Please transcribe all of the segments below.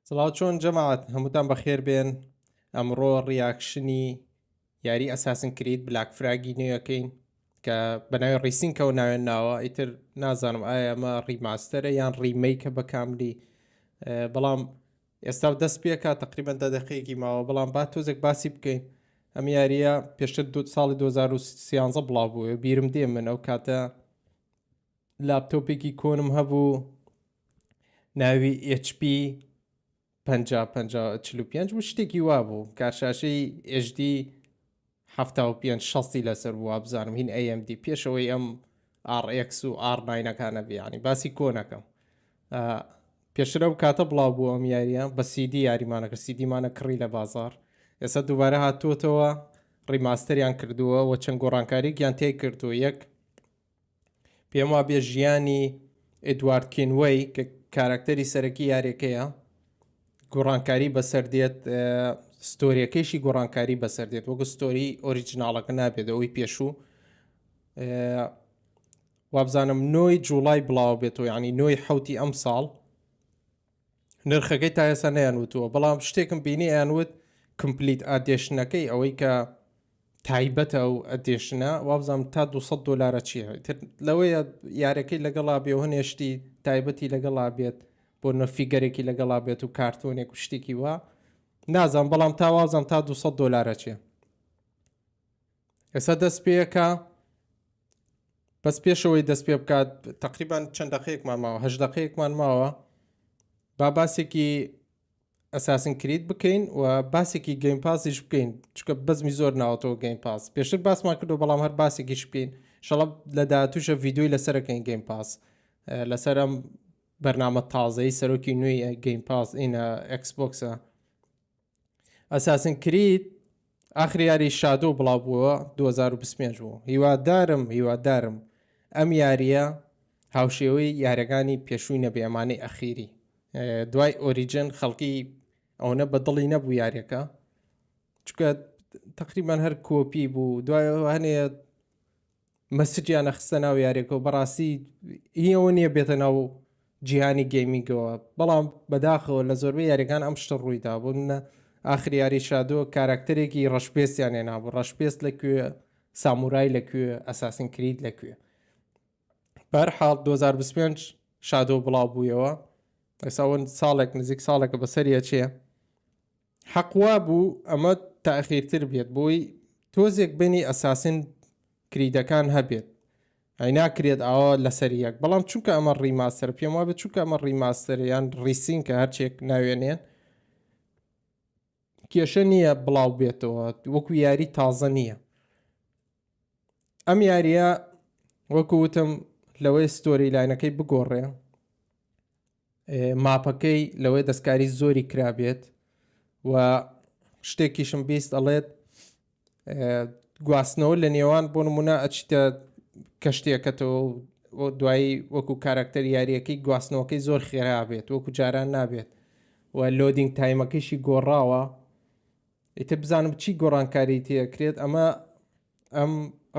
سڵاو چۆن جەماعەت هەمووتان بەخێر بێن. ئەمڕۆ ڕیاکشنی یاری ئەساسن کرید بلاک فراگی نوێیەکەین کە بەناوی ڕیسینکەوە ناوێن ناوە. ئیتر نازانم ئایا ئەمە ڕیماستەرە یان ڕیمەیکە بە کاملی، بەڵام ئێستا دەست پێکە تقریبان 10 دقەیەکی ماوە، بەڵام با تۆزێک باسی بکەین. ئەم یاریە پێشتر ساڵی 2013 بڵاو بووە، بیرم دێ من ئەو کاتە لاپتۆپێکی کۆنم هەبوو ناوی HP 45 بوو، شتێکی وا بوو، کارشاشەی HD 75 لەسەر بوو، بزانم هین AMD پێشەوەی ئەم RX و R9ەکانە بیانی باسی کۆنەکەم. پێشتر ئەو کاتە بڵاو بوو ئەم یاریە بە CD یاریمانەکە، CDمانە کڕی لە بازار. ئێستا دووبارە هاتووەتەوە ڕیماستەریان کردووە و چەند گۆڕانکارییان تێ کردو. یەک پێم وا بێ ژیانی ئێدوارد کینوەی کە کارکتەری سەرەکی یاریەکەیە گۆڕانکاری بەسەردێت، ستۆریەکەیشی گۆڕانکاری بەسەردێت، وەکو ستۆری ئۆریجیناڵەکە نابێت ئەوەی پێشوو. وابزانم 9 جوڵای بڵاو بێتەوە، یعنی 9 حوتی ئەم ساڵ. نرخەکەی تا ئێستا نەیانوتووە، بەڵام شتێکم بینی ئەیانوت کمپلیت ئادێشنەکەی ئەوەی کە تایبەتە و ئەدێشنە، وابزانم تا $200 چیە. لەوەیە یارەکەی لەگەڵا بێ و هەنێشتی تایبەتی لەگەڵا بێت، بۆ نەفیگەرێکی لەگەڵا بێت و کارتۆنێک و شتێکی وە نازان، بەڵام تا وازم تا $200 چیە. ئێستا دەست پێەکە بەس پێشەوەی دەست پێ بکات تقریبان چەند دقەیەکمان ماوە، 8 دقەیەکمان ماوە با باسێکی ئەساسن کرید بکەین و باسێکی گەیم پاسیش بکەین، چکە بەزمی زۆر ناوەتەوە گەیم پاس. پێشتر باسمان کردو بەڵام هەر باسێکیش بکەین، ئینشەڵا لە داهاتووشە ڤیدیۆی لەسەرەکەین گەیم پاس لەسەر ئەم بەرنامە تازەی سەرۆکی نوێی گەیم پاس ئینە ئەکسبۆکسە. ئەساسن کرید ئاخری یاری شادۆ بڵاو بووە 2025 بوو. هیوادارم ئەم یاریە هاوشێوەی یارەکانی پێشووی نەبێ، ئەمانەی ئەخیری دوای ئۆریجن خەڵکی ئەوەنە بەدڵی نەبوو یاریەکە، چکە تقریبان هەر کۆپی بوو. دوای هەنێ مەسجیان نەخستە ناو یاریەکە و بەڕاستی هیەوە نییە بێتە ناو جیهانی گەیمینگەوە، بەڵام بەداخەوە لە زۆربەی یاریەکان ئەم شتە ڕوویدا بوون. ئاخری یاری شادۆ کارکتەرێکی ڕەشپێستیان هێنابوو، ڕەشپێست لەکوێ، سامورای لەکوێ، ئەساسن کرید لەکوێ. بەرحاڵ 2025 شادۆ بڵاو بوویەوە، ئێساون ساڵێک نزیک ساڵێکە بەسەریە چێ حەقوا بوو ئەمە تاخیرتر بێت بۆی تۆزێک بینی ئەساسن کریدەکان هەبێت، ئەی ناکرێت ئەوە لەسەریەک. بەڵام چونکە ئەمە ڕیماستەر پێم وابێت، چونکە ئەمە ڕیماستەر یان ریسینکە هەرچێک ناوێنێن کێشە نییە بڵاو بێتەوە، وەکو یاری تازە نییە. ئەم یاریە وەکو وتم لەوەی ستۆری لاینەکەی بگۆڕێ، ماپەکەی لەوەی دەستکاری زۆری کرابێت و شتێکیشم بیست ئەڵێت گواستنەوە لە نێوان بۆ نمونە ئەچیتە کەشتێکەکەتەوە و دوایی وەکو کارکتەر یاریەکەی گواستنەوەکەی زۆر خێرا بێت، وەکو جاران نابێت و لۆدینگ تایمەکەیشی گۆڕاوە. ئیتر بزانم چی گۆڕانکاری تێکرێت. ئەمە ئەم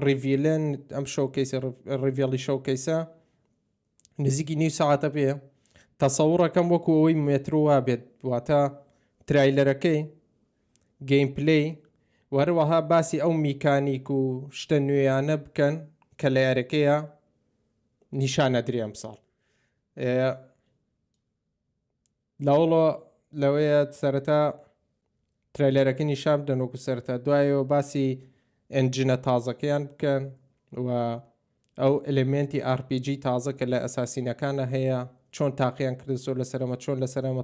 ڕیڤیلن ئەم شەوکەیسە ڕیڤێڵی شەوکەیسە نزیکی نیو ساعتە پێ تەسەوڕەکەم وەکو ئەوەی مێترۆوا بێت، واتە ترایلەرەکەی گەیم پلەی وەروەها باسی ئەو میکانیک و شتە نوێیانە بکەن کە لە یارەکەیە نیشانە درێ ئەم ساڵ. لەوەیە سەرەتا ترایلەرەکە نیشان بدەن وەکو سەرەتا، دوایەوە باسی ئەنجینە تازەکەیان بکەن و ئەو ئەلێمنتی RPG تازە کە لە ئەساسینەکانە هەیە چۆن تاقییان کرد زۆر لەسەرەمە، چۆن لەسەرەمە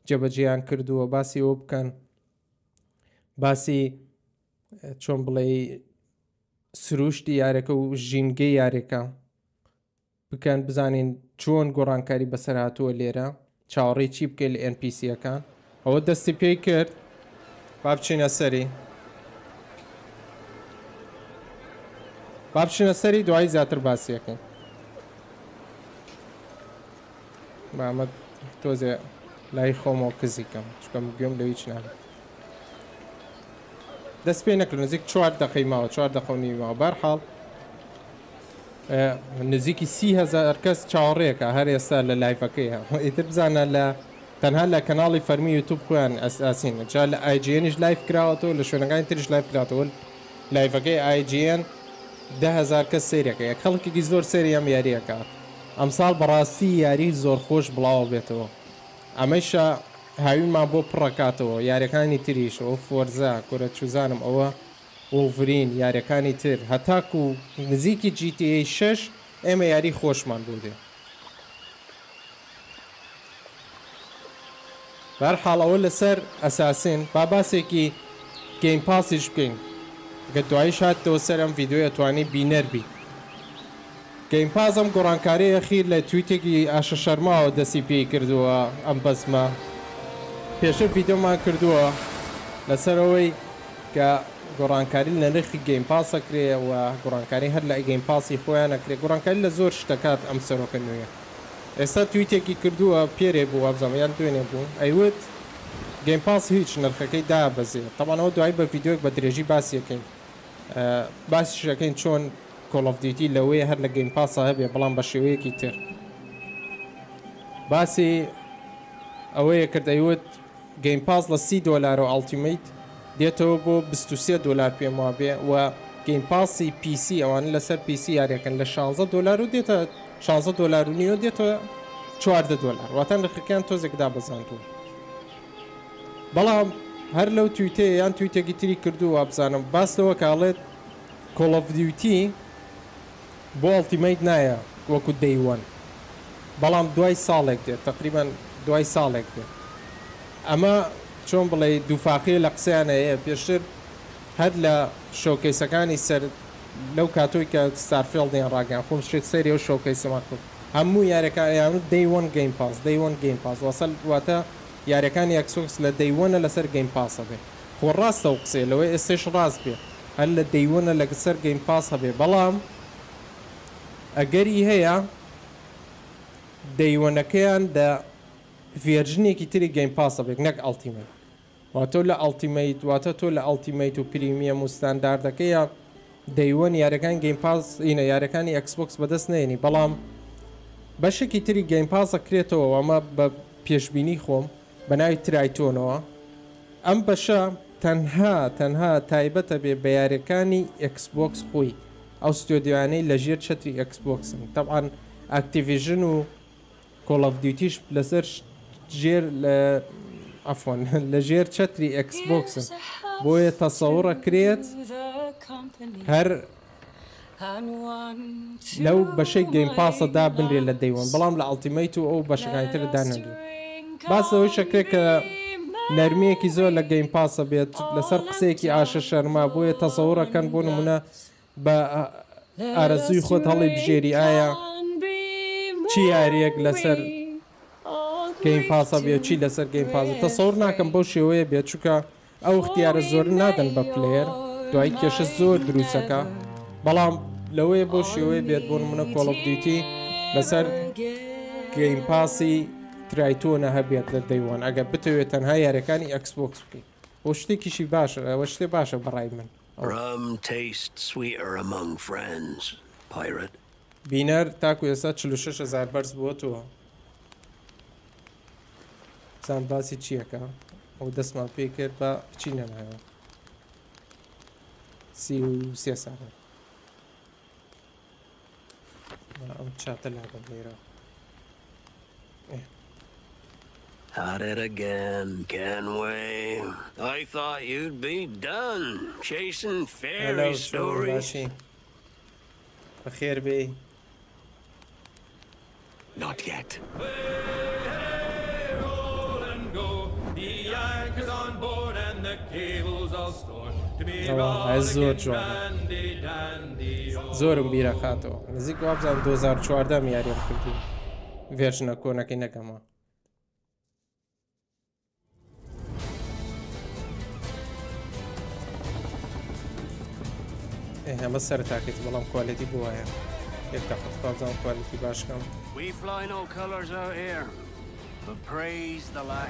جێبەجێیان کردووە، باسی ئەوە بکەن، باسی چۆن بڵێ سروشتی یارەکە و ژینگەی یارێکە بکەن، بزانین چۆن گۆڕانکاری بەسەر هاتووە لێرە، چاوەڕێی چی بکەین لە NPCەکان. ئەوە دەستی پێی کرد، با بچینە سەری دوای زیاتر باسیەکەین. بامە تۆزێ لای خۆمەوە کزیکەم چکەم گوێم لەوی چ نابێت. دەست پێ نەکرد، نزیک 4 دقەی ماوە، 4 دقە و نیمی ماوە. بەرحاڵ نزیکی 30,000 کەس چاوەڕێیەکە هەر ئێستا لە لایڤەکەیە. ئیتر بزانە لە تەنها لە کەناڵی فەرمی یوتیوب خۆیان ئەساسین جا لە IGNش لایف کراوەتەوە لە شوێنەکانی تریش لایف کراوەتەوە لایڤەکەی IGN 10,000 کەس سێریەکە خەڵکێکی زۆر سێری ئەم یاریەکات ئەمساڵ بەڕاستی یاری زۆر خۆش بڵاوە بێتەوە ئەمەیشە هاوینمان بۆ پڕەکاتەوە یاریەکانی تریشەوە فۆرزا کورە چوزانم ئەوە وولڤرین یاریەکانی تر هەتاکو و نزیکی GTA 6 ئێمە یاری خۆشمان بوو دێ بەرحاڵەوە لەسەر ئەساسین با باسێکی گەیم پاسیش بکەین گە دوایی شاتەوە سەر ئەم ڤیددیۆ ئەتوانی بینەر بی گەیم پاز ئەم گۆڕانکاریە خیر لە تویتێکی ئاشە شەرماوە دەستی پێی کردووە ئەم بەسمە پێشە ڤیددیۆمان کردووە لەسەرەوەی کە گۆڕانکاری لە نرخی گەیم پاسەکرێ و گۆڕانکاری هەر لە گەیم پاسی خۆیان نەکرێت گۆڕانکاری لە زۆر شتەکات ئەم سەرۆکە نوێیە ئێستا تویتێکی کردووە پێرێ بوو وابزانیان دوێنێ بوو ئەیوت گەیم پاس هیچ نرخەکەی دابەزێ تەمانەوە دوای بە ڤیددیۆک بە درێژی باسیەکەین باسیشەکەین چۆن کۆڵ ئۆف دیوتی لەوەیە هەر لە گەیم پاسە هەبێ بەڵام بە شێوەیەکی تر باسی ئەوەیە کرد ئەیوت گەیم پاس لە $30 و ئەڵتیمەیت دێتەوە بۆ $22 پێم وابێ و گەیم پاسی PC ئەوانە لەسەر PC یاریەکەن لە $16 و دێتە $16.9 دێتەوە $14 واتە نرخەکەیان تۆزێک دابەزاندووە بەڵام هەر لەو تویتەیە یان تویتێکی تری کردووە بزانم باستەوە کاڵێت کۆڵ ئۆف دیوتی بۆ ئەڵتیمەیت نایە وەکو دەیوان بەڵام دوای ساڵێک دێت تقریبان دوای ساڵێک دێت ئەمە چۆن بڵێ دووفاقی لە قسەیانەیە پێشتر هەر لە شۆکەیسەکانی سەر لەو کاتۆی کە ستارفیلدیان ڕاگەیان خۆم شێت سەری و شۆکەیسەمان کرد هەموو یاریەکانیان دەیوان گەیم پاس دەیوان گەیم پاس وەسەل واتە یاریەکانی ئەکسۆکس لە دەیوانە لەسەر گەیم پاسە بێ خۆ ڕاستە و قسێ لەوەی ئێستش ڕاست بێ هەر لە دەیوانە لەسەر گەیم پاس هەبێ بەڵام ئەگەری هەیە دەیوانەکەیان لە ڤێرژنێکی تری گەیم پاسە بێت نەک ئەڵتیمەیت واتۆ لە ئەڵتیمەیت واتە تۆ لە ئەڵتیمەیت و پریمیەم و ستانداردەکەیە دەیوان یاریەکان گەیم پاس ئینە یاریەکانی ئەکسبۆکس بەدەست نێنی بەڵام بەشێکی تری گەیم پاسە کرێتەوە ئەمە بە پێشبینی خۆم بە ناوی ترایتۆنەوە ئەم بەشە تەنها تایبەتە بێ بە یاریەکانی ئەکسبۆکس خۆی ئەو ستۆدیوانەی لە ژێر چەتری ئەکسبۆکسن تەبعاان ئاکتیڤیژن و کۆڵ ئۆف دیوتیش لەسەر ژێر لە ئەفۆن لە ژێر چەتری ئەکسبۆکسن بۆیە تەسەوڕە کرێت هەر لەو بەشەی گەیم پاسەدا بنرێ لە دەیوان بەڵام لە ئەڵتیمەیت و ئەو بەشەکانیتر دانەدوێت باسەوەی شەکرێت کە نەرمیەکی زۆر لە گەیم پاسە بێت لەسەر قسەیەکی ئاشە شەرما بۆیە تەسەوڕەکەن بۆ نمونە بە ئارەزووی خۆت هەڵی بژێری ئایا چی یاریەک لەسەر گەیم پاسە بێت چی لەسەر گەیم پاسە تەسەوڕ ناکەم بەو شێوەیە بێت چووکە ئەو اختیارە زۆر نادەن بە پلێر دوای کێشە زۆر دروستەکە بەڵام لەوەیە بۆ شێوەیە بێت بۆ نمونە کۆڵ ئۆف دیوتی لەسەر گەیم پاسی ترایتۆنە هەبێت لە دەیوان ئەگەر بتەوێت تەنها یاریەکانی ئەکسبۆکس بکەیت بۆ شتێکیشی باشە ئەوە شتێ باشە بەڕای من بینەر تاکو ئێستا 46,000 بەرز بووەتەوە زان باسی چیەکە ئەو دەستمان پێ کرد بە بچینە نایەوە 33 ساڵ ئەم چاتە لادەم لێرە At it again, can we? I thought you'd be done chasing fairy stories. بخير بي. Not yet. Roll and go. The anchor's on board and the cable's all stored. To be dandy dandy. زۆرم بیرە خاتەوە نزیک وابزان 2014 میاریە کردی ڤێرژنە کۆنەکەی نەکەمە ئەمە سەرتاکێت بەڵام کوالیتی بۆ وایە یەک دەقەت بابزان کوالیتی باشکەم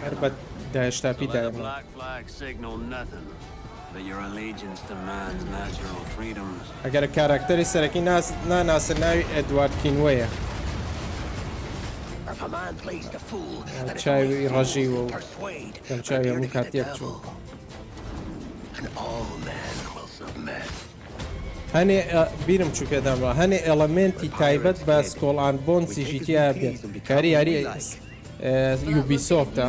هەر بە داهێشتاپی دایمە ئەگەر کاراکتەری سەرەکی ناناسە ناوی ئەدوارد کینوەیە If a man plays the fool, then it's چاوی only ڕەژی fools و who persuade کەم and چاوی appear هەموو to get the کاتێک چوو devil. And all men will submit. هەنێ بیرم چوو پێدامڕە هەنێ ئێڵەمنتی تایبەت بە سکۆڵان بۆن سیژیتیا بێت کاری یاری یوبیسۆفتە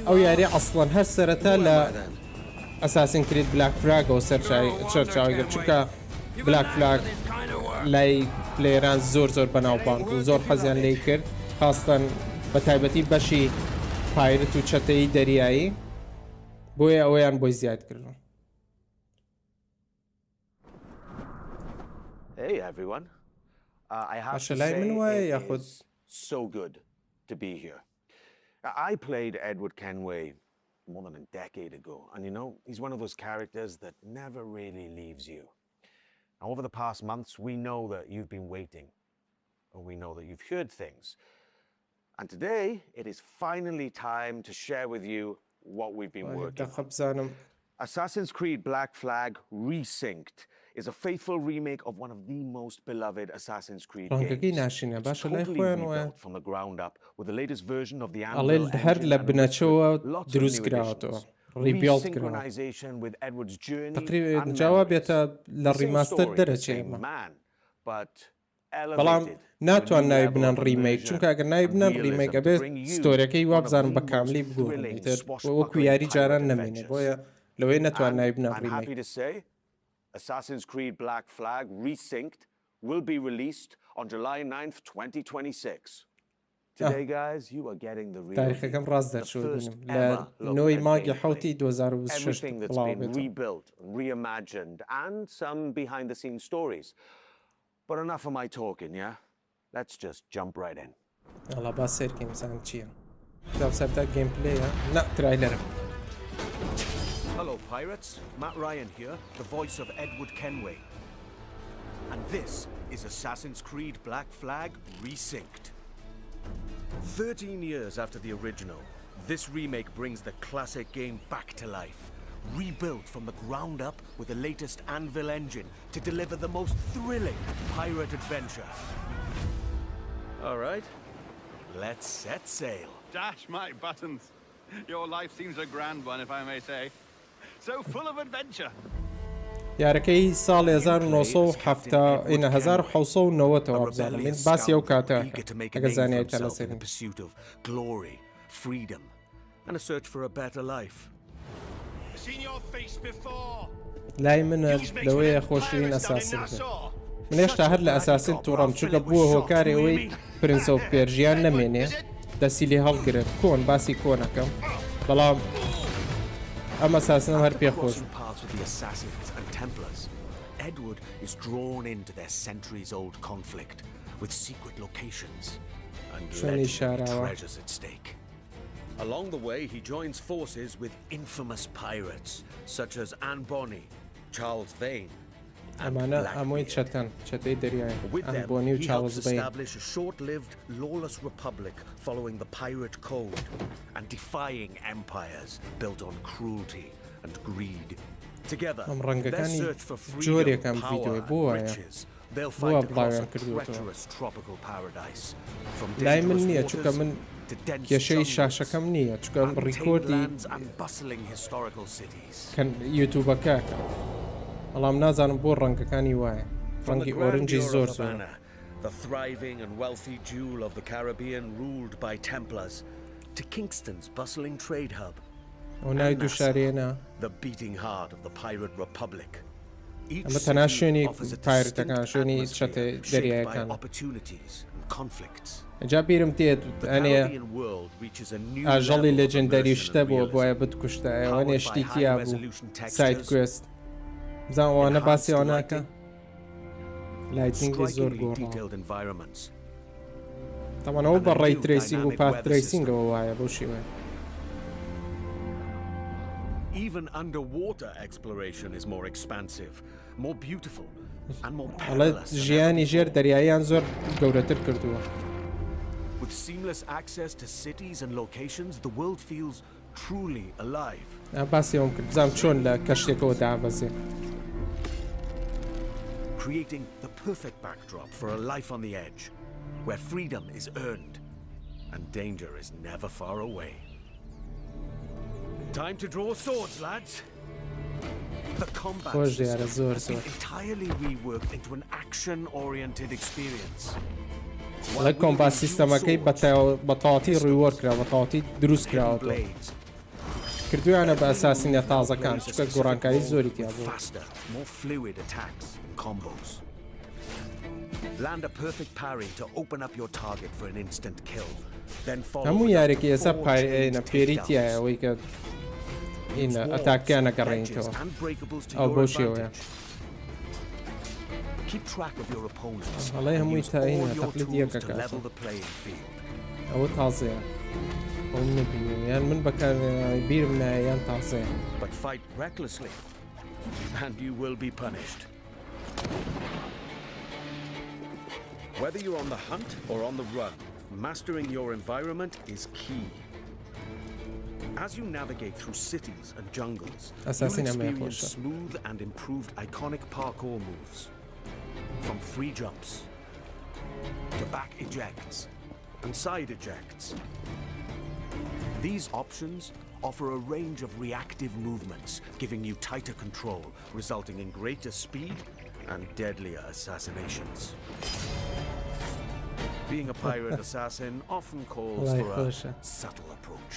ئەو یاری ئەسڵەن هەر سەرەتا لە ئەساسین کرید بلاک فلاگەوە سەرچاویگەر چونکە بلاک فلاگ لای پلێران زۆر بەناوبانگ و زۆر حەزیان لێی کرد خاستن بە تایبەتی بەشی پایرت و چەتەی دەریایی بۆیە ئەوەیان بۆی زیاد کردن. Hey everyone. I have to Mashallah, say Minway, it is so good to be here. I played Edward Kenway more than a decade ago, and you know, he's one of those characters that never really leaves you. Now, over the past months, we know that you've been waiting, or we know that you've heard things. And today, it is finally time to share with you what we've been working on. Assassin's Creed Black Flag Resynced is a faithful remake of one of the most beloved Assassin's Creed games. It's totally rebuilt from the ground up with the latest version of the Anvil engine and lots of new additions. Resynchronization with Edward's journey and memories. The same story, the same man, but elevated. ناتوان ناوی بنان ریمیک چونکە ئەگەر ناوی بنان ریمیک ئەبێت ستۆریەکەی وابزانم بە کاملی بگوڕن وەکو یاری جاران نەمێنێ بۆیە لەوەی نەتوان ناوی بنان ریمیک. Assassin's Creed Black Flag Resynced will be released on July 9th, 2026. Today, guys, you are getting the real تاریخەکەم ڕاست دەرچوو لە نۆی ماگی حوتی 2026 everything that's been rebuilt, reimagined, and some behind-the-scenes stories. But enough of my talking, yeah? Let's just jump right in. ئەڵا با سێرکەین بزانم چییە. جاب سەرتا گیم پلەیە نا ترایلەرە. Hello pirates, Matt Ryan here, the voice of Edward Kenway. And this is Assassin's Creed Black Flag Resynced. 13 years after the original, this remake brings the classic game back to life, rebuilt from the ground up with the latest Anvil engine to deliver the most thrilling pirate adventure. All right, let's set sail. Dash my buttons. Your life seems a grand one, if I may say. So full of adventure. یارەکەی ساڵ 1970 وابزانم من باسی ئەو کاتە ئەگە زانیاری تا لەسەر pursuit of glory, freedom, and a search for a better life. Seen your face before. لای منە لەوەیە خۆشترین ئەساسین من هێشتا هەر لە ئەساسین تووڕەم چونکە بووە هۆکاری ئەوەی پرنس ئۆف پێرژیان نەمێنێ دەستی لێ هەڵگرن کۆن باسی کۆنەکەم بەڵام ئەم ئەساسنم هەر پێخۆش. Edward is drawn into their centuries-old conflict with secret locations and legendary treasures at stake. Along the way, he joins forces with infamous pirates such as Anne Bonny, Charles Vane, and Blackbeard. With them, he helps establish a short-lived, lawless republic following the pirate code and defying empires built on cruelty and greed. Together, their search for freedom, power, and riches, they'll fight across a treacherous tropical paradise. From dangerous waters to dense jungle, lands and bustling historical cities. یوتیوبەکە بەڵام نازانم بۆ ڕەنگەکانی وایە ڕەنگی ئۆرنجی زۆر زۆر. The thriving and wealthy jewel of the Caribbean ruled by Templars, to Kingston's bustling trade hub. The beating heart of the pirate republic. ئەمە تەنها شوێنی پایرەتەکان شوێنی چەتە دەریایەکان ئەجا بیرم تێت ئەنێ ئاژەڵی لێجندەری شتە بووە بۆیە بتکوشتە ئەوەنێ شتی تیا بوو سایت کوێست بزان ئەوانە باسی ئەوە ناکە لایتنینگی زۆر گۆڕاوە تەمەنەوە بە ڕێی ترێسینگ و پات ترێسینگەوە وایە بۆ شێوەیە. Even underwater exploration is more expansive, more beautiful, and more perilous. ژیانی ژێر دەریاییان زۆر گەورەتر کردووە. With seamless access to cities and locations, the world feels truly alive. باسی ئەوم کرد بزانم چۆن لە کەشتێکەوە دابەزێ. Creating the perfect backdrop for a life on the edge, where freedom is earned and danger is never far away. Time to draw swords, lads. The combat خۆش دیارە system زۆر has been زۆر entirely reworked into an action-oriented experience. لە کۆمبات سیستەمەکەی بە تەواتی ڕووەرکرا بە تەواتی دروست کراوەوە کردویانە بە ئەساسینە تازەکان چکە گۆڕانکاری زۆری تیا بوو Faster, more fluid attacks and combos. Land a perfect parry to open up your target for an instant kill. Then follow هەموو with up یارێکی to ئێستا 4 پایەنە chains پێری takedowns. تایە ئەوەی کە Use walls, ئەتاکیانە ledges, گەڕێنیتەوە and breakables to ئەو your بۆ شێوەیە advantage. Keep track of your opponents هەڵێ and هەمووی use تاینە all your تەقلید tools یەکە to کاتە level the playing field. ئەوە تازەیە ئەو نبینی یان من بەکارێنانی بیرم نایە یان تازەیە But fight recklessly, and you will be punished. Whether you're on the hunt or on the run, mastering your environment is key. As you navigate through cities and jungles, Assassin you'll am I experience also. smooth and improved iconic parkour moves. From free jumps, to back ejects, and side ejects. These options offer a range of reactive movements, giving you tighter control, resulting in greater speed and deadlier assassinations. Being a pirate assassin often calls Wallahi for a khosha. subtle approach.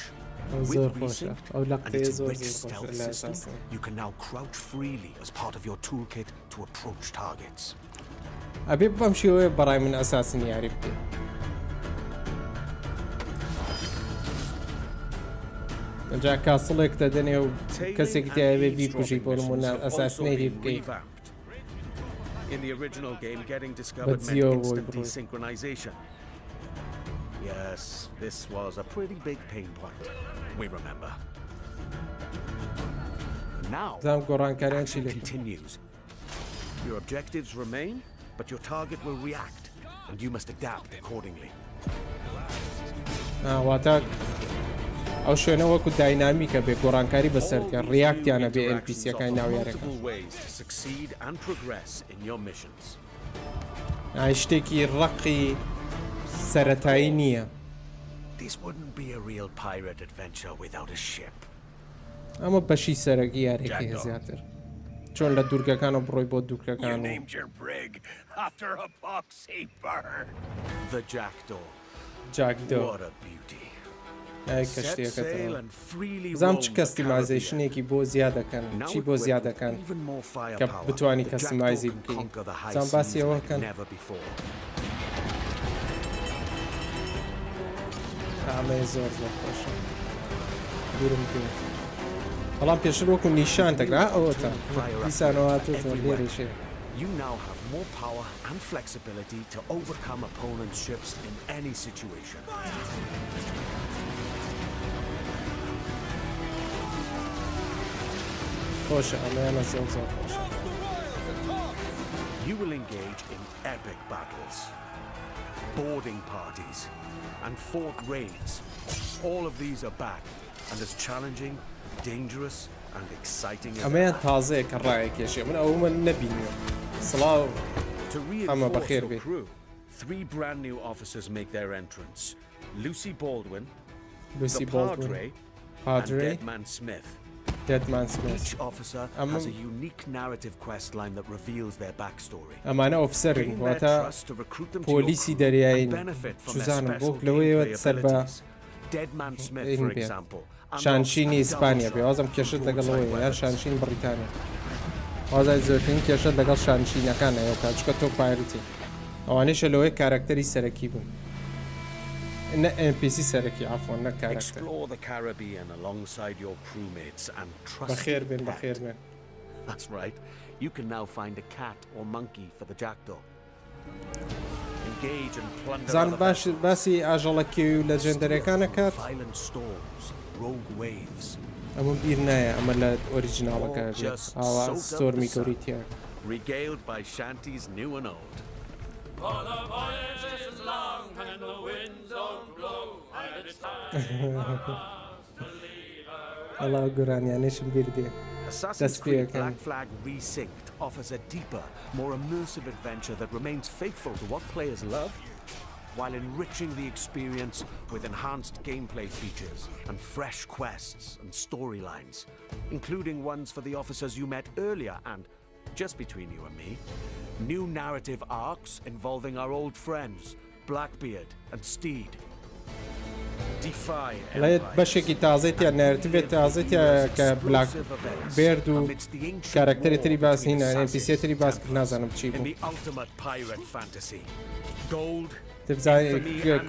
ئەو With زۆر خۆشە Resynced ئەو and لەقتەیە its زۆر rich زۆر stealth خۆشە لە system, ئەساسین you can now crouch freely as part of your toolkit to approach targets. ئەبێ بەم شێوەیە بەڕای من ئەساسین یاری بکەین جا کاسڵێک دەدەنێ و کەسێکی تایەوێ بیکوژی بۆ نمونە ئەساسینەی بکەیت In the original game, getting discovered meant Zio instant will- desynchronization. Yes, this was a pretty big pain point. We remember. Now, زانم گۆڕانکاریان چی action لێ continues. Your objectives remain, but your target will react, and you must adapt accordingly. واتە ئەو شوێنە وەکو داینامیکە بێ گۆڕانکاری بەسەرکە ڕیاکتیانە بێ NPCەکانی ناو یارەکە multiple ways to succeed and progress in your missions. شتێکی ڕقی سەرەتایی نییە This wouldn't be a real pirate adventure without a ship. ئەمە بەشی سەرەکی یارێکی زیاتر چۆن لە دوورگەکانە بڕۆی بۆ You دوورگەکان و named your brig after a boxy bird. The Jackdaw. جاکدۆ What a beauty. ئای Set sail کەشتێکەکەتەوە and freely زانم roam چ the کەستیمایزیشنێکی بۆ زیادەکەن Caribbean. Now چی بۆ equipped with زیادەکەن even more کە firepower, بتوانی the کەستیمایزی Jackdaw can بکەین conquer the high زان seas باسی ئەوە like کەن never before. ئامەیە زۆر زۆر خۆشە دوورم بکەین بەڵام پێشتر وەکو نیشان تەکرا ئەوەتە دیسانەوەاتە زۆر لێرەشێ You now have more power and flexibility to overcome opponents' ships in any situation. خۆشە ئەمەیانە زۆر زۆر خۆشە You will engage in epic battles, boarding parties, and fort raids. All of these are back and as challenging, dangerous, and exciting as ئەمەیان ever. تازەیە کە ڕایەکێشێ من ئەوە من نەبینیوە سڵاو To Amma reinforce bakher your bi. crew, 3 brand new officers make their entrance. Lucy Baldwin, لوسی the بۆڵدون Padre, and پادرێ Deadman Smith. دێدمان سمێت Each officer has a unique narrative quest line that reveals their backstory. ئەمانە ئۆفسەرن Gain their واتە trust to recruit them to your پۆلیسی crew دەریایین and benefit from their سوزانم بۆ special لەوەیەوە gameplay سەر بە abilities. Deadman Smith, for این بێت example, شانشینی unlocks a ئیسپانیا double بێ وازم shot کێشت and لەگەڵەوەی broadside یان weapons. شانشین بریتانیا وازای زۆرترین کێشت لەگەڵ شانشینەکانە کات چکە تۆ پایرتی ئەوانەیشە لەوەی کارکتەری سەرەکی بوون نە NPC سەرەکی عفۆن نە کارکتەر Explore the Caribbean alongside your crewmates and trust بەخێر بێن the بەخێر pet. بێن That's right. You can now find a cat or monkey for the Jackdaw. Engage and plunder زان other باش vessels. باسی ئاژەڵەکی و لە جێندەرەکانە کات Violent storms, rogue waves. ئەمە بیر نایە ئەمە لە ئۆریجیناڵەکە Or just ئاوا soak up ستۆرمی the sun. گەوریتیە Regaled by shanties new and old. For the voyage is long and the winds don't blow, and it's time for us to leave her. ئەڵا گۆرانیانێشم بیر دێ Assassin's That's Creed clear, Black Flag Resynced offers a deeper, more immersive adventure that remains faithful to what players love while enriching the experience with enhanced gameplay features and fresh quests and storylines, including ones for the officers you met earlier and, just between you and me, new narrative arcs involving our old friends, Blackbeard and Steed. Defy لەیت بەشێکی تازەیە نەرتیبێت تازەیە کە بلاک بێرد و کارکتەری تری باس هینە NPC-تری باس کرد نازانم چی بوو دەبزانێت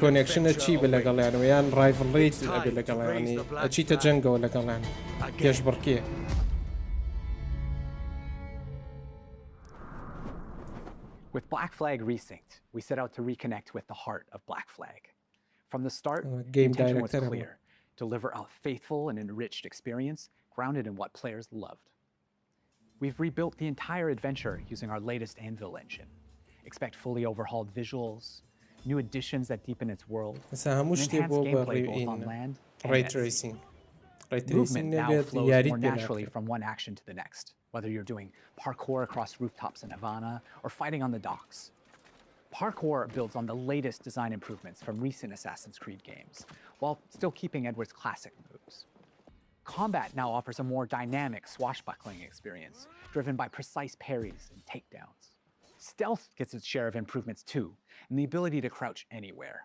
کۆنێکشنە چی بە لەگەڵیانەوە یان ڕایڤڵیت ئەبێ لەگەڵیانی ئەچیتە جەنگەوە لەگەڵیان پێش بڕکێ. With Black Flag Resynced, we set out to reconnect with the heart of Black Flag. From the start, the intention was clear: deliver a faithful and enriched experience grounded in what players loved. We've rebuilt the entire adventure using our latest Anvil engine. Expect fully overhauled visuals, new additions that deepen its world, and enhanced gameplay both on land and at sea. Movement now flows more naturally from one action to the next, whether you're doing parkour across rooftops in Havana or fighting on the docks. Parkour builds on the latest design improvements from recent Assassin's Creed games, while still keeping Edward's classic moves. Combat now offers a more dynamic swashbuckling experience, driven by precise parries and takedowns. Stealth gets its share of improvements too, and the ability to crouch anywhere.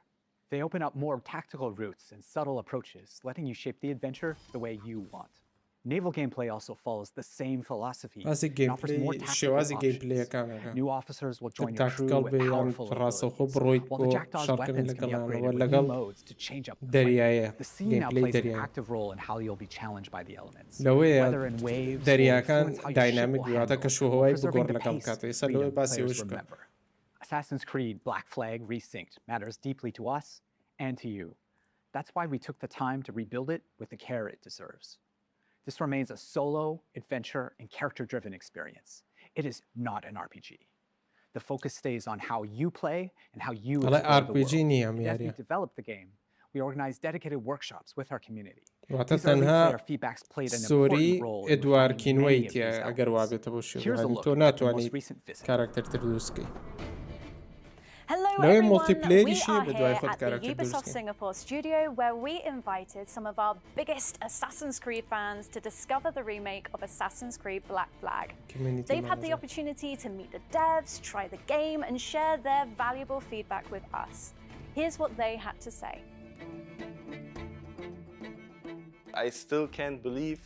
They open up more tactical routes and subtle approaches, letting you shape the adventure the way you want. Naval gameplay also follows the same philosophy and offers more tactical options. New officers will join your crew with powerful abilities, while the Jackdaw's weapons can be upgraded with new modes to change up the fight. The sea now plays an active role in how you'll be challenged by the elements, whether in waves or influence how your ship will handle, while preserving the pace and freedom players remember. Assassin's Creed Black Flag Resynced matters deeply to us and to you. That's why we took the time to rebuild it with the care it deserves. This remains a solo, adventure, and character-driven experience. It is not an RPG. The focus stays on how you play and how you explore the world. And as we develop the game, we organize dedicated workshops with our community. These early player feedbacks played an important role in refining many of these elements. Here's a look at the most recent visit. Hello everyone, we are here at the Ubisoft Singapore studio where we invited some of our biggest Assassin's Creed fans to discover the remake of Assassin's Creed Black Flag. They've had the opportunity to meet the devs, try the game and share their valuable feedback with us. Here's what they had to say. I still can't believe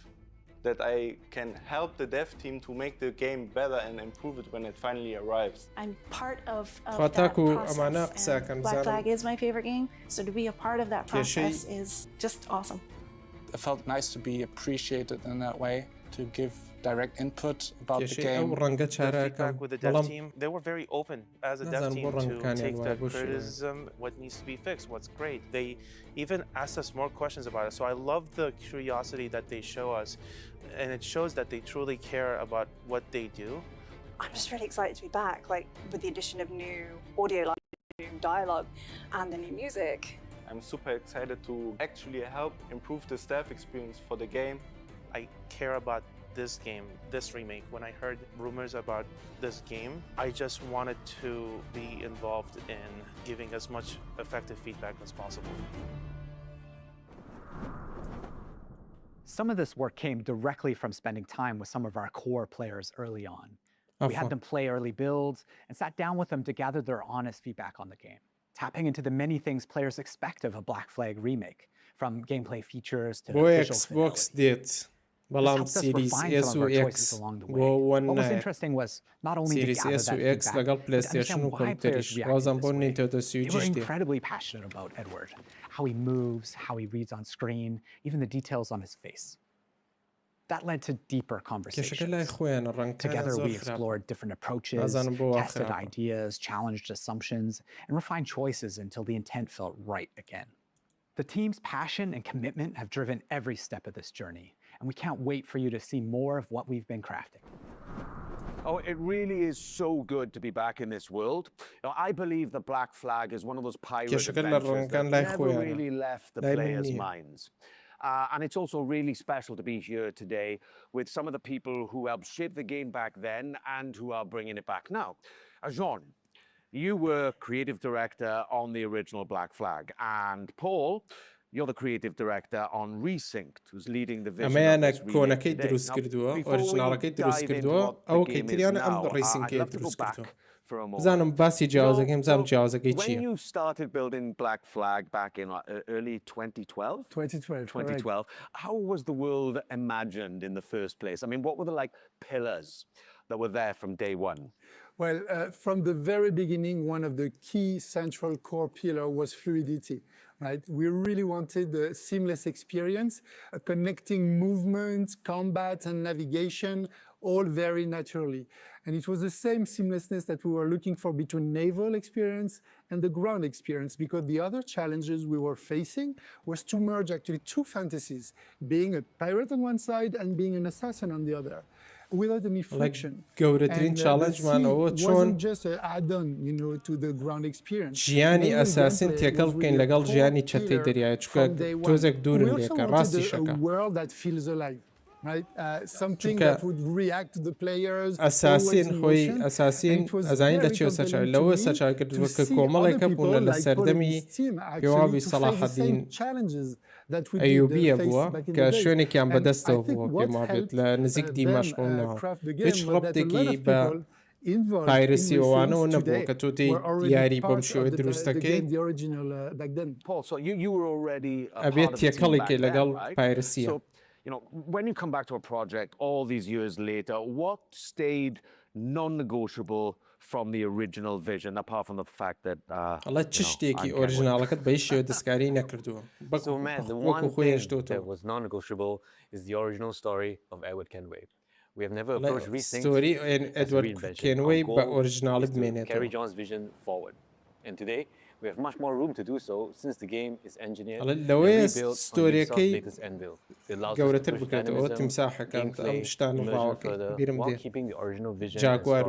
that I can help the dev team to make the game better and improve it when it finally arrives. I'm part of that process, and Black Flag is my favorite game, so to be a part of that process is just awesome. It felt nice to be appreciated in that way, to give direct input about the game. The feedback with the dev team, they were very open as a dev team to take the criticism, what needs to be fixed, what's great. They even asked us more questions about it. So I love the curiosity that they show us, and it shows that they truly care about what they do. I'm just really excited to be back, like with the addition of new audio, like new dialogue, and the new music. I'm super excited to actually help improve the staff experience for the game. I care about this game, this remake. When I heard rumors about this game, I just wanted to be involved in giving as much effective feedback as possible. Some of this work came directly from spending time with some of our core players early on. We had them play early builds and sat down with them to gather their honest feedback on the game, tapping into the many things players expect of a Black Flag remake, from gameplay features to visual fidelity. بەڵام سیریز S و X What was interesting was not only to gather that feedback, but understand why players reacted this way. They were incredibly passionate about Edward, how he moves, how he reads on screen, even the details on his face. That led to deeper conversations. Together we explored different approaches, tested ideas, challenged assumptions, and refined choices until the intent felt right again. The team's passion and commitment have driven every step of this journey, and we can't wait for you to see more of what we've been crafting. Oh, it really is so good to be back in this world. Now, I believe the Black Flag is one of those pirate adventures that never really left the players' minds. And it's also really special to be here today with some of the people who helped shape the game back then and who are bringing it back now. Jean, you were creative director on the original Black Flag, and Paul, you're the creative director on Resynced, who's leading the vision ئەمە of یانە this remake کۆنەکەی today. دروست Now, کردووە before we ئۆریجیناڵەکەی دروست dive into کردووە what the ئەو game is کەیتریانە ئەم now, I'd ڕیسینگەی love to go دروست back کردووە for a moment. بزانم باسی جیاوازەکەی بزانم جیاوازەکەی When چییە you started building Black Flag back in early 2012? 2012. How was the world imagined in the first place? I mean, what were the pillars that were there from day one? Well, from the very beginning, one of the key central core pillar was fluidity, right? We really wanted a seamless experience, connecting movement, combat, and navigation, all very naturally. And it was the same seamlessness that we were looking for between naval experience and the ground experience, because the other challenges we were facing was to merge actually two fantasies, being a pirate on one side and being an assassin on the other, without any friction. گەورەترین چالنجمانەوە چۆن just an add-on, to the ground experience. ژیانی ئەساسین تێکەڵ بکەین لەگەڵ ژیانی چەتەی دەریای چکە تۆزێک دوورن لێکە ڕاستی شەکە. world that feels alive. Right? Something that would react to the players. ئەساسین خۆی ئەساسین ئەزانی دەچێت سەچاو لەوە سەچاو کردووە کە کۆمەڵێکە بوون لە سەردەمی پێوابی سەلاحەدین ئەیوبیە بووە کە شوێنێکیان بەدەستەوە بووە پێم وابێت لە نزیک دیمەشقەوەنەوە هیچ ڕەبتێکی بە پایرسی ئەوانەوە نەبووە کە تۆ یاری بەم شێوە دروستەکەی ئەبێت تێکەڵێکی لەگەڵ پایرسیە. When you come back to a project all these years later, what stayed non-negotiable from the original vision, apart from the fact that الله چ شتێکی ئۆریژیناڵەکەت بە هیچ شێوە دەستکاری نەکردووە. So man, the one thing that was non-negotiable is the original story of Edward Kenway. We have never approached Resynced story Edward Kenway بە ئۆریژیناڵ بمێنێتەوە. Carry John's vision forward. And today we have much more room to do so since the game is engineered and rebuilt on Ubisoft's latest anvil. It allows us to push dynamism, gameplay, immersion further while keeping the original vision and story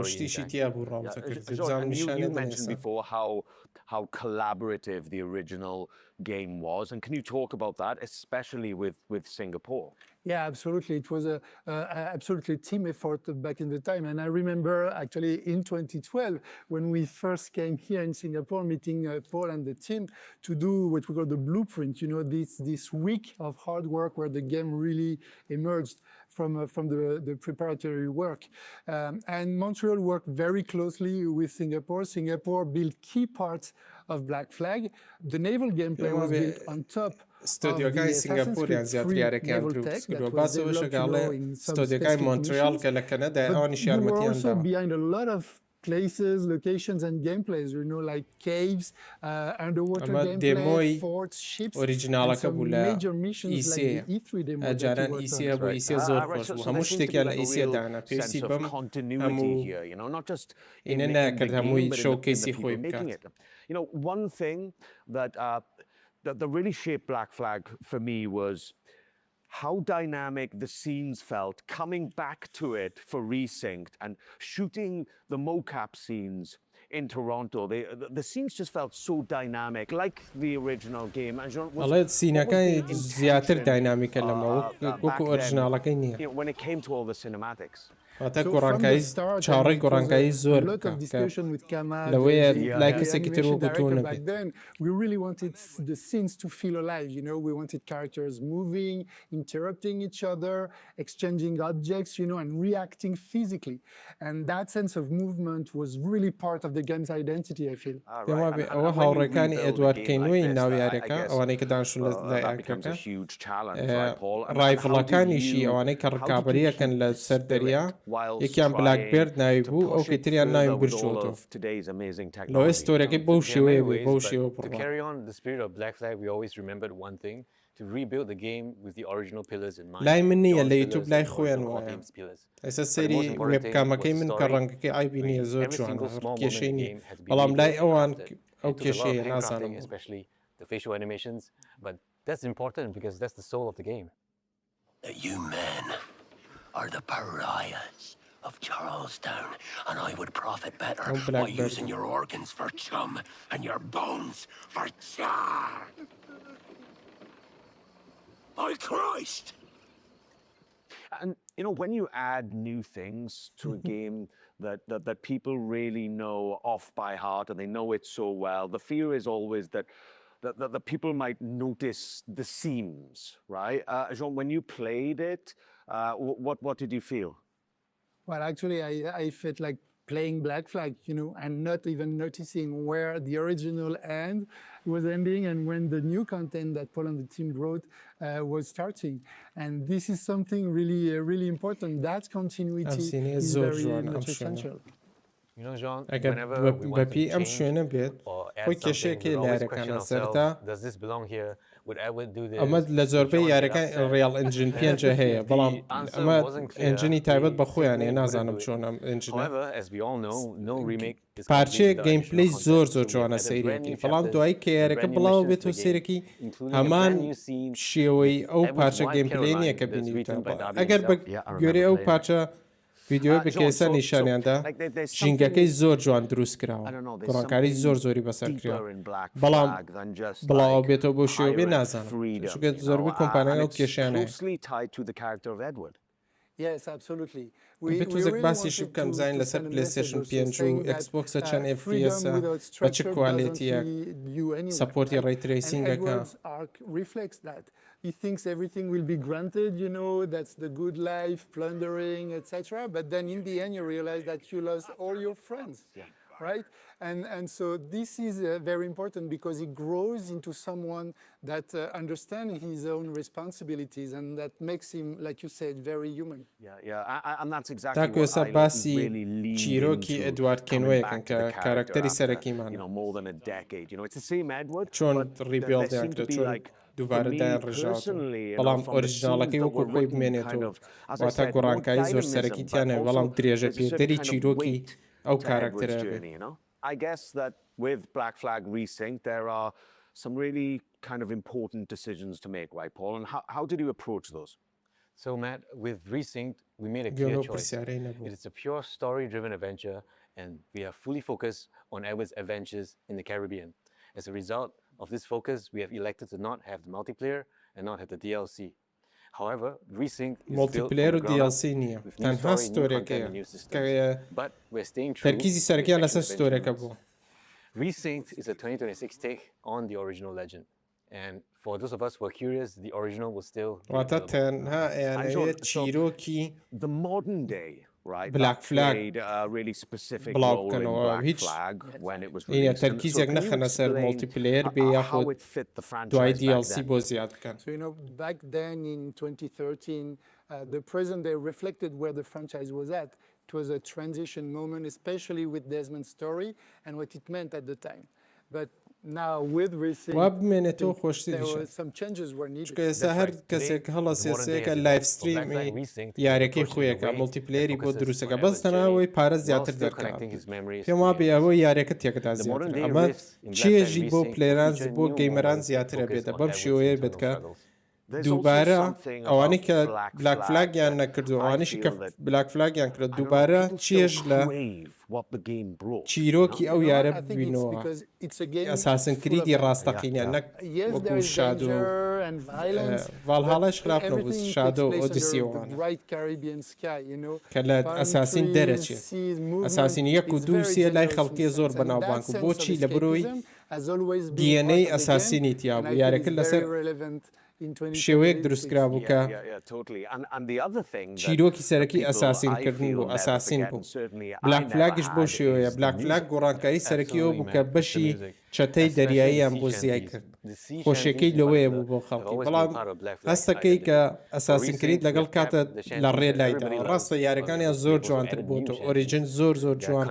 intact. You mentioned before how collaborative the original game was, and can you talk about that, especially with Singapore? Yeah, absolutely. It was a absolutely team effort back in the time. And I remember actually in 2012, when we first came here in Singapore, meeting Paul and the team to do what we call the blueprint, this week of hard work where the game really emerged from the preparatory work. And Montreal worked very closely with Singapore. Singapore built key parts of Black Flag. The naval gameplay was built on top. ستۆدیۆکانی سنگاپۆریان زیاتر یارەکەیان دروست کردووە باسەوە شەگاڵێ ستۆدیۆکای مۆنتریال کە لە کەنەدا ئەوانیش یارمەتیان داوە. Behind a lot of places, locations and gameplays, like caves, underwater gameplay, forts, ships, and some major missions like the E3 demo that you worked on. زۆر خۆش بوو هەموو شتێکیان لە ئیسیەدانا پێویستی بەم هەموو ئینە ناکرد هەمووی شۆکەیسی خۆی بکات. One thing that really shaped Black Flag for me was how dynamic the scenes felt coming back to it for Resynced and shooting the mocap scenes in Toronto. The scenes just felt so dynamic, like the original game. والله سینەکانی زیاتر داینامیکە لەمەوە وەکو ئۆریژیناڵەکەی نییە. When it came to all the cinematics. واتە گۆڕانکایی چاڕی گۆڕانکایی زۆر لەوەیە لای کەسێکی تر وەکو تۆ نەبێت. We really wanted the scenes to feel alive, we wanted characters moving, interrupting each other, exchanging objects, and reacting physically. And that sense of movement was really part of the game's identity, I feel. ئەوە هاوڕێکانی ئەدوارد کەینۆی ناویارەکە ئەوانەی کە دانیشتون لە یارەکەکە ڕایفڵەکانیشی ئەوانەی کە ڕکابەریەکەن لە سەر دەریا یەکیان بلاکبێرد ناوی بوو ئەو کەتریان ناوی برچۆتۆ لەوەی ستۆرەکەی بەو شێوەیە بوو بەو شێوە To carry on the spirit of Black Flag, we always remembered one thing: to rebuild the game with the original pillars in mind. لای من نییە لە یوتیوب لای خۆیان وایە ئێستا سەری وێبکامەکەی من کە ڕەنگەکەی ئایبی نییە زۆر جوانە کێشەی نییە بەڵام لای ئەوان ئەو کێشەیە نازانم especially the facial animations, but that's important because that's the soul of the game. You men are the pariahs of Charlestown, and I would profit better by using your organs for chum and your bones for char. By Christ! And when you add new things to a game that people really know off by heart and they know it so well. The fear is always that people might notice the seams, right? Jean, when you played it, what did you feel? Well, actually, I felt like playing Black Flag, you know, and not even noticing where the original end was ending and when the new content that Paul and the team brought was starting. And this is something really important. That continuity is very much essential. You know, Jean, ئەگەر بەپی ئەم شوێنە بێت خۆی کێشەیەکی لە یاریەکانە سەرتا ئەمە لە زۆربەی یاریەکان ڕێڵ ئەنجین پێنجە هەیە بەڵام ئەمە ئەنجنی تایبەت بە خۆیانێ نازانم چۆن ئەم ئەنجینە پارچەیە گەیمپلەی زۆر جوانە سەیرێکی بەڵام دوایی کە یاریەکە بڵاو بێتەوە سەیرەکی هەمان شێوەی ئەو پارچە گەیمپلەی نییە کە بینیتە ئەگەر بە گوێرەی ئەو پارچە ویدیۆ بکەسە نیشانیاندا ژینگەکەی زۆر جوان دروست کراوە گۆڕانکاری زۆری بەسەر کراوە بەڵام بڵاو بێتەوە بۆ شێوە بێ نازانم چونکە زۆربەی کۆمپانیای ئەو کێشیان هەیە Yes, absolutely. بتوزێک باسیش بکەم زین لەسەر پلیستیشن 5 و ئەکسبۆکسە چەند FPSە بە چ کوالیتیە سەپۆرتی ڕێیتریسینگەکە He thinks everything will be granted, you know, that's the good life, plundering, etc. But then in the end, you realize that you lost all your friends, right? And so this is very important because he grows into someone that understands his own responsibilities and that makes him, like you said, very human. And that's exactly what I really lean into coming back to the character after, you know, more than a decade. You know, it's the same Edward, but there seemed to be like دووبارە دایان ڕژاوە بەڵام ئۆریژیناڵەکەی وەکو خۆی بمێنێتەوە واتە گۆڕانکاری زۆر سەرەکیتیانە بەڵام درێژە پێدەری چیرۆکی ئەو کاراکتەرە I guess that with Black Flag Resynced there are some really kind of important decisions to make, right, Paul? And how did you approach those? So, Matt, with Resynced, we made a clear choice. It is a pure story-driven adventure, and we are fully focused on Edward's adventures in the Caribbean. As a result of this focus, we have elected to not have the multiplayer and not have the DLC. However, Resynced is built from the ground up with new story, new content, and new systems. But we're staying true to the original. Resynced is a 2026 take on the original legend. And for those of us who are curious, the original will still be the modern day, right? Black Flag played a really specific role in Black Flag when it was released. تركيزك نخنا سر multiplayer how it fit the franchise DLC بو زياد كان. So you know, back then in 2013, the present day reflected where the franchise was at. It was a transition moment, especially with Desmond's story and what it meant at the time. But now with Resynced, there were some changes were needed. ئێستا هەر کەسێک هەڵە سێسەیەکە لایف ستریمی یاریەکەی خۆیەکە مولتیپلێری بۆ دروستەکە بەس تەنەوەی پارە زیاتر دەکات پێم وا بێ ئەوە یاریەکە تێکەدا زیاتر ئەمە چێژی بۆ پلێران بۆ گەیمەران زیاترە بێتە بەم شێوەیە بێتکە دووبارە ئەوانەی کە بلاک فلاگیان نەکردو ئەوانیشی کە بلاک فلاگیان کرد دووبارە چێژ لە چیرۆکی ئەو یارە ببینەوە ئەساسن کریدی ڕاستەقینە نەک وەکو شاد و ڤالهاڵاش خراپنەوە بوو شادۆ ئۆدیسیەوان کە لە ئەساسین دەرەچێت ئەساسین 1 و 2 3 لای خەڵکی زۆر بەناوبانک و بۆچی لە بڕۆی دیێنەی ئەساسینی تیابوو یارەکە لەسەر شێوەیەک دروستکرا بوو کە چیرۆکی سەرەکی ئەساسینکردن بۆ ئەساسین بوو بلاک فلاگش بۆ شێوەیە بلاک فلاگ گۆڕانکاری سەرەکیەوە بوو کە بەشی چەتەی دەریاییان بۆ زیای کرد خۆشیەکەی لەوەیە بوو بۆ خەڵکی بەڵام هەستەکەی کە ئەساسین کرید لەگەڵ کاتە لە ڕێ لایدا ڕاستە یاریەکانیان زۆر جوانتر بووتەوە ئۆریجین زۆر جوان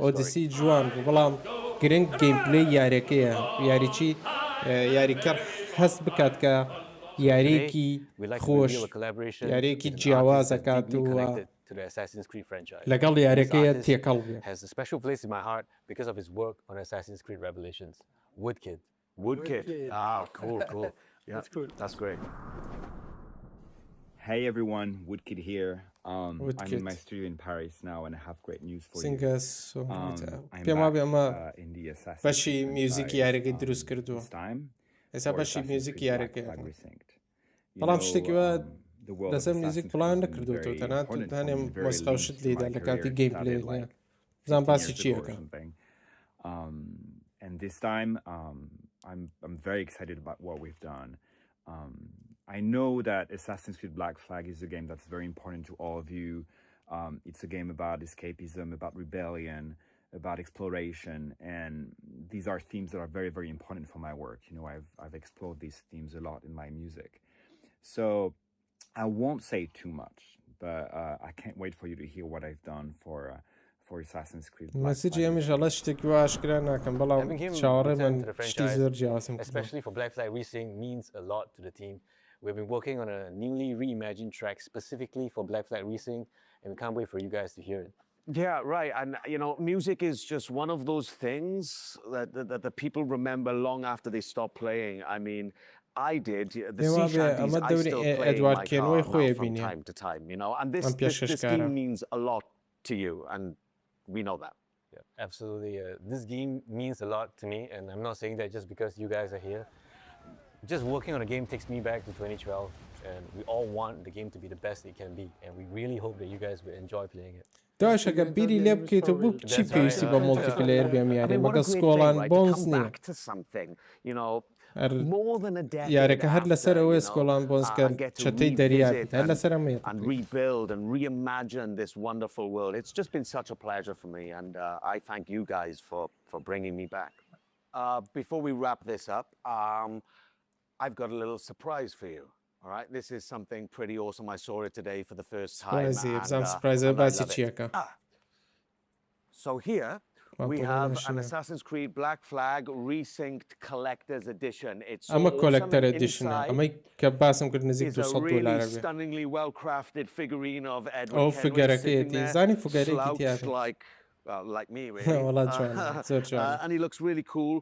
ئۆدیسی جوان بوو بەڵام گرنگ گەیمپلەی یاریەکەیە یاریچی یاریکەر هەست بکات کە یاریەکی خۆش یاریەکی جیاوازەکات to the Assassin's Creed franchise. لەگەڵ یاریەکەیە تێکەڵ بێ. Has a special place in my heart because of his work on Assassin's Creed Revelations. Woodkid. Ah, cool. Yeah, that's great. Hey everyone, Woodkid here. I'm in my studio in Paris now and I have great news for you. I'm back in the Assassin's Creed this time. ئێستا بەشی میوزیکی یاریەکەیە بەڵام شتێکی وە لەسەر نزیک پڵان نەکردوتەوە تەنانەت هەنێم مۆسیقاوشت لێدا لە کاتی گەیم پلێ بزان باسی چیەکە. And this time, I'm very excited about what we've done. I know that Assassin's Creed Black Flag is a game that's very important to all of you. It's a game about escapism, about rebellion, about exploration, and these are themes that are very, very important for my work. You know, I've explored these themes a lot in my music. So I won't say too much, but I can't wait for you to hear what I've done for Assassin's Creed. مسیجی ئەمیش هەڵە شتێکی وا ئاشکرا ناکەم بەڵام چاوەڕێ من شتی زۆر جیاسم کردووە. Especially for Black Flag Resynced means a lot to the team. We've been working on a newly reimagined track specifically for Black Flag Resynced, and we can't wait for you guys to hear it. Yeah, right. And, you know, music is just one of those things that the people remember long after they stop playing. I mean, I did. The sea shanties, I still play in my car now from time to time, you know. And this game means a lot to you, and we know that. Yeah, absolutely. This game means a lot to me, and I'm not saying that just because you guys are here. Just working on a game takes me back to 2012, and we all want the game to be the best it can be, and we really hope that you guys will enjoy playing it. داش ئەگە بیری لێ بکەیتەوە بوو چی پێویستی بە مۆڵتیپلەیەر بێم یاری مەگە سکۆڵان بۆنز نییە یارەکە هەر لەسەر ئەوەی سکۆڵان بۆنزکە چەتەی دەریات هەر لەسەر ئەمەیە and rebuild and reimagine this wonderful world. It's just been such a pleasure for me, and I thank you guys for bringing me back. Before we wrap this up, I've got a little surprise for you. All right, this is something pretty awesome. I saw it today for the first time. So here we have an Assassin's Creed Black Flag Resynced Collector's Edition. It's a collector edition. It's a really stunningly well-crafted figurine of Edward Kenway like me, really. And he looks really cool,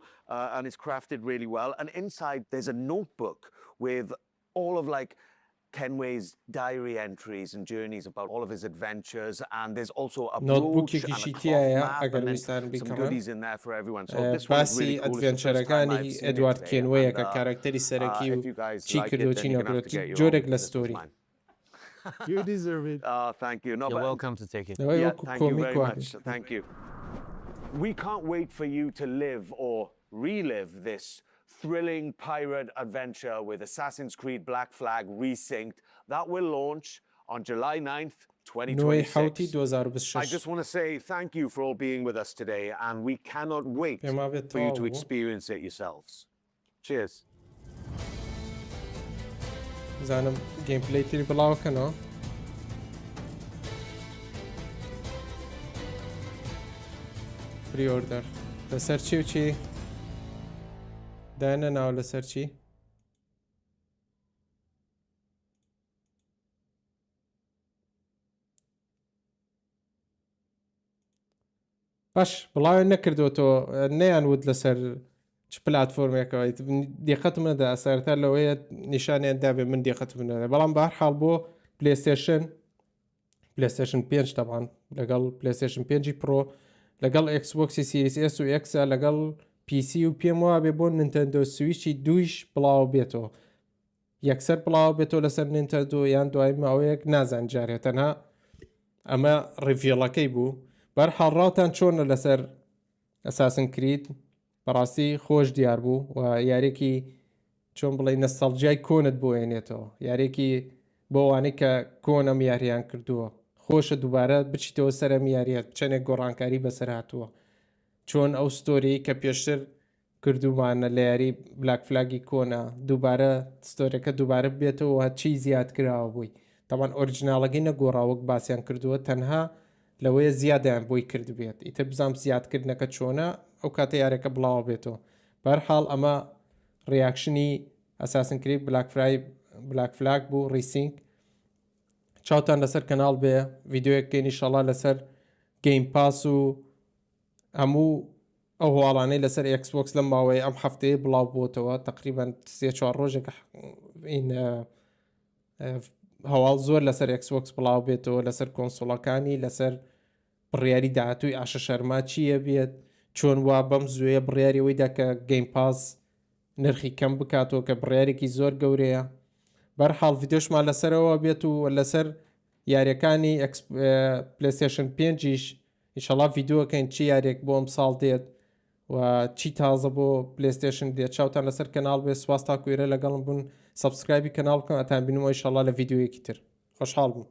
and it's crafted really well. And inside there's a notebook with all of Kenway's diary entries and journeys about all of his adventures, and there's also a brooch and a cloth map and then some goodies in there for everyone. So this one is really cool. It's the first time I've seen it today, and if you guys like it, then you're going to have to get your own. This is mine. You deserve it. Thank you. You're welcome to take it. Yeah, thank you very much. Thank you. We can't wait for you to live or relive this thrilling pirate adventure with Assassin's Creed Black Flag Resynced that will launch on July 9th, 2026. I just want to say thank you for all being with us today, and we cannot wait for you to experience it yourselves. Cheers. زانم گیم پلی تری بڵاوکەنەوە پری ئۆردەر لەسەر چی و چی دایانە ناو لەسەر چی باش بڵاوێن نەکردوەوە نەیانوت لەسەر چ پلاتفۆرمێکەوەی دیقەت منەدا ئەسەرتا لەوەیە نیشانیان دابێ من دیقەت منەدە بەڵام بە هەر حاڵ بۆ پلێستێشن 5 تەبان لەگەڵ پلێستێشن 5 پرۆ لەگەڵ ئەکسبۆکسی سیریس S و X لەگەڵ PC و پێم وابێ بۆ نینتەندۆ سویچی دویش بڵاو بێتەوە یەکسەر بڵاو بێتەوە لەسەر نینتەندۆ یان دوای ماوەیەک نازان جارێت تەنها ئەمە ڕیڤیڵەکەی بوو بەر حاڵڕاوتان چۆنە لەسەر ئەساسن کرید بەڕاستی خۆش دیار بوو و یارێکی چۆن بڵێ نەستەڵجیای کۆنت بۆ هێنێتەوە یارێکی بۆ وانەی کە کۆنەم یاریان کردووە خۆشە دووبارە بچیتەوە سەرم یاریەت چەندێک گۆڕانکاری بەسەر هاتووە چۆن ئەو ستۆری کە پێشتر کردومانە لە یاری بلاک فلاگی کۆنا دووبارە ستۆرەکە دووبارە بێتەوە چی زیاد کراوە بووی تاوان ئۆریجیناڵەکەی نەگۆڕاوەک باسییان کردووە تەنها لەوەیە زیادیان بۆی کرد بێت ئیتر بزانام زیادکردنەکە چۆنە ئەو کاتە یارەکە بڵاو بێتەوە بەرحاڵ ئەمە ڕیاکشنی ئەساسن کرید بلاک فلاگ بوو ریسینگ چاوتان لەسەر کەناڵ بێ ڤیددیۆیەکەین ئینشەڵا لەسەر گەیم پاس و هەموو ئەو هەواڵانەی لەسەر ئەکسبۆکس لەم ماوەیە ئەم هەفتەیە بڵاو بووتەوە تقریبان 3-4 ڕۆژێک هەواڵ زۆر لەسەر ئەکسبۆکس بڵاو بێتەوە لەسەر کۆنسۆڵەکانی لەسەر بڕیاری داهاتووی ئاشە شەرما چییە بێت چۆن وا بەم زوێیە بڕیاریەوەیدا کە گەیم پاس نرخی کەم بکاتەوە کە بڕیارێکی زۆر گەورەیە بەرحاڵ ڤیدۆشمان لەسەرەوە بێت و لەسەر یاریەکانی پلەیستێشن 5 ئینشەڵا ڤیدۆەکەین چی یاریێک بۆ ئەم ساڵ دێت و چی تازە بۆ پلەیستێشن دێت چاوتان لەسەر کەناڵ بێ سواس تا کوێرە لەگەڵم بوون سەبسکرایبی کەناڵ بکەن ئەتان بینمەوە ئینشەڵا لە ڤیدۆیەکی تر خۆشحاڵ بوو